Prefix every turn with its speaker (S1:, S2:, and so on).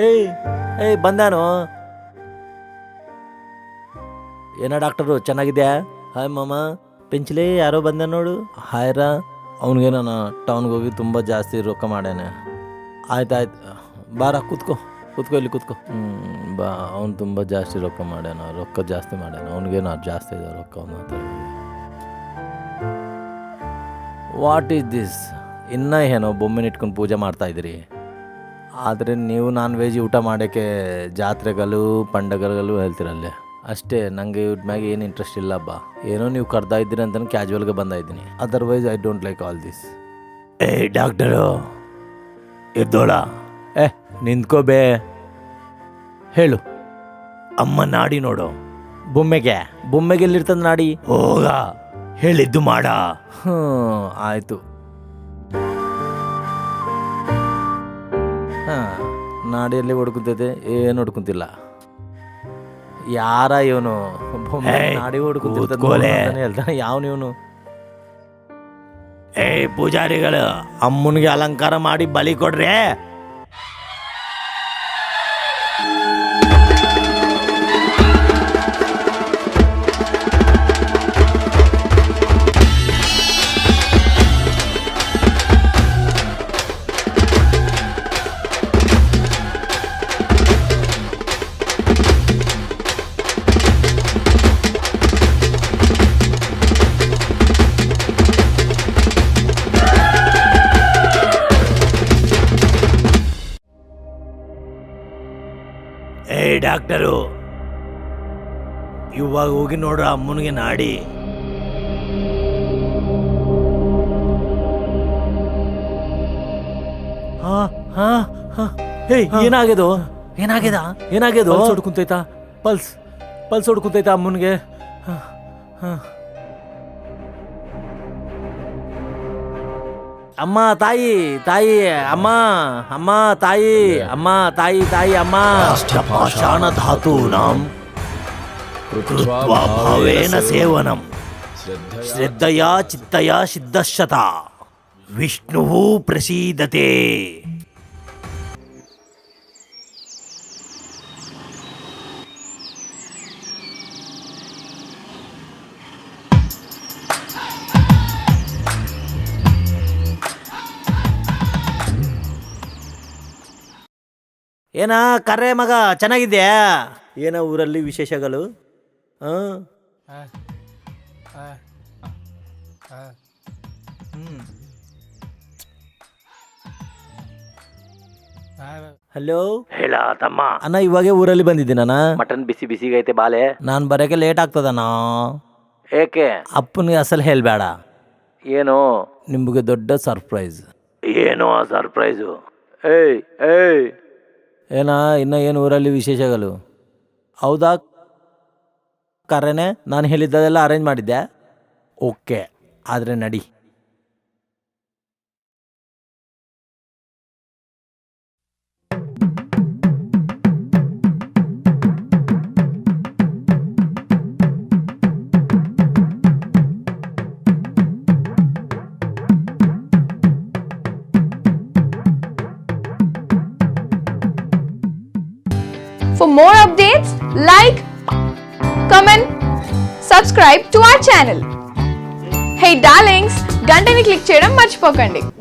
S1: ಏಯ್ ಏಯ್ ಬಂದಾನು. ಏನ ಡಾಕ್ಟರು ಚೆನ್ನಾಗಿದ್ಯಾ? ಹಾಯ್ ಮಾಮ ಪೆಂಚ್ಲಿ ಯಾರೋ ಬಂದ ನೋಡು. ಹಾಯ್ರಾ ಅವ್ನಿಗೆ ನಾನು ಟೌನ್ಗೆ ಹೋಗಿ ತುಂಬ ಜಾಸ್ತಿ ರೊಕ್ಕ ಮಾಡ್ಯಾನೆ. ಆಯ್ತಾಯ್ತು ಬಾರ ಕೂತ್ಕೋ ಇಲ್ಲಿ ಕೂತ್ಕೋ. ಬಾ ಅವ್ನು ತುಂಬ ಜಾಸ್ತಿ ರೊಕ್ಕ ಜಾಸ್ತಿ ಮಾಡ್ಯಾನ. ಅವ್ನಿಗೇನು ಜಾಸ್ತಿ ಇದೆ ರೊಕ್ಕ ಅವನ ಹತ್ರ. What is this? ಇನ್ನೂ ಏನೋ ಬೊಮ್ಮೆನ ಇಟ್ಕೊಂಡು ಪೂಜೆ ಮಾಡ್ತಾಯಿದ್ದೀರಿ. ಆದರೆ ನೀವು ನಾನ್ ವೆಜ್ ಊಟ ಮಾಡೋಕ್ಕೆ ಜಾತ್ರೆಗಳು ಪಂಡಗಗಳು ಹೇಳ್ತಿರಲ್ಲೇ ಅಷ್ಟೇ. ನನಗೆ ಇವ್ರ ಮ್ಯಾಗೆ ಏನು ಇಂಟ್ರೆಸ್ಟ್ ಇಲ್ಲಪ್ಪ. ಏನೋ ನೀವು ಕರ್ದಾ ಇದ್ದೀರಿ ಅಂತ ಕ್ಯಾಜುವಲ್ಗೆ ಬಂದಾಯಿದ್ದೀನಿ. Otherwise I don't like all this. Doctor ಎದ್ದೋಳ. ನಿಂತ್ಕೋಬೇ. ಹೇಳು. ಅಮ್ಮ ನಾಡಿ ನೋಡು. ಬೊಮ್ಮೆಗೆ ಎಲ್ಲಿರ್ತದ ನಾಡಿ? ಹೋಗ ಹೇಳಿದ್ದು ಮಾಡ. ಆಯಿತು. ನಾಡಿಯಲ್ಲಿ ಹೊಡ್ಕೊಂತೈತೆ, ಏನು ಹೊಡ್ಕೊಂತಿಲ್ಲ. ಯಾರ ಇವನು? ನಾಡಿ ಹೊಡ್ಕೊಂತಿರ್ತಾನೆ ಹೇಳ್ತಾನೆ. ಯಾವನು ಇವನು? ಪೂಜಾರಿಗಳು ಅಮ್ಮನಿಗೆ ಅಲಂಕಾರ ಮಾಡಿ ಬಲಿ ಕೊಡ್ರೆ. ಡಾಕ್ಟರು ಇವಾಗ ಹೋಗಿ ನೋಡ್ರ ಅಮ್ಮನಿಗೆ ನಾಡಿ. ಏನಾಗ್ಯದು? ಹೊಡ್ಕೊಂತೈತಾ? ಪಲ್ಸ್ ಹೊಡ್ಕೊಂತೈತಾ ಅಮ್ಮನಿಗೆ? ಅಮ್ಮ ತಾಯಿ ಅಮ್ಮ ತಾಯಿ ಅಮ್ಮ ಪಾಷಾಣ ಧಾತೂನಾಂ ಕೃತ್ವಾ ಭಾವೇನ ಸೇವನಂ ಶ್ರದ್ಧಯಾ ಚಿತ್ತಯಾ ಸಿದ್ಧಶತ ವಿಷ್ಣುಃ ಪ್ರಸೀದತೆ. ಏನ ಕರ್ರೆ ಮಗ ಚೆನ್ನಾಗಿದ್ಯಾ? ಏನ ಊರಲ್ಲಿ ವಿಶೇಷಗಳು? ಹಲೋ ಹೇಳ ತಮ್ಮ. ಅಣ್ಣ ಇವಾಗೆ ಊರಲ್ಲಿ ಬಂದಿದ್ದೀನ. ಮಟನ್ ಬಿಸಿಗೈತೆ ಬಾಲೆ. ನಾನು ಬರೋಕೆ ಲೇಟ್ ಆಗ್ತದಣ್ಣ. ಏಕೆ? ಅಪ್ಪನಿಗೆ ಅಸಲು ಹೇಳ್ಬೇಡ. ಏನು? ನಿಮಗೆ ದೊಡ್ಡ ಸರ್ಪ್ರೈಸ್. ಏನೋ ಆ ಸರ್ಪ್ರೈಸು? ಏನ ಇನ್ನು ಏನು ಊರಲ್ಲಿ ವಿಶೇಷಗಳು? ಹೌದಾ ಕರೆನೆ, ನಾನು ಹೇಳಿದ್ದೆಲ್ಲ ಅರೇಂಜ್ ಮಾಡಿದ್ದೆ. ಓಕೆ, ಆದರೆ ನಡಿ.
S2: For more updates, like, comment, subscribe to our channel. Hey darlings, గంటని click చేయడం మర్చిపోకండి.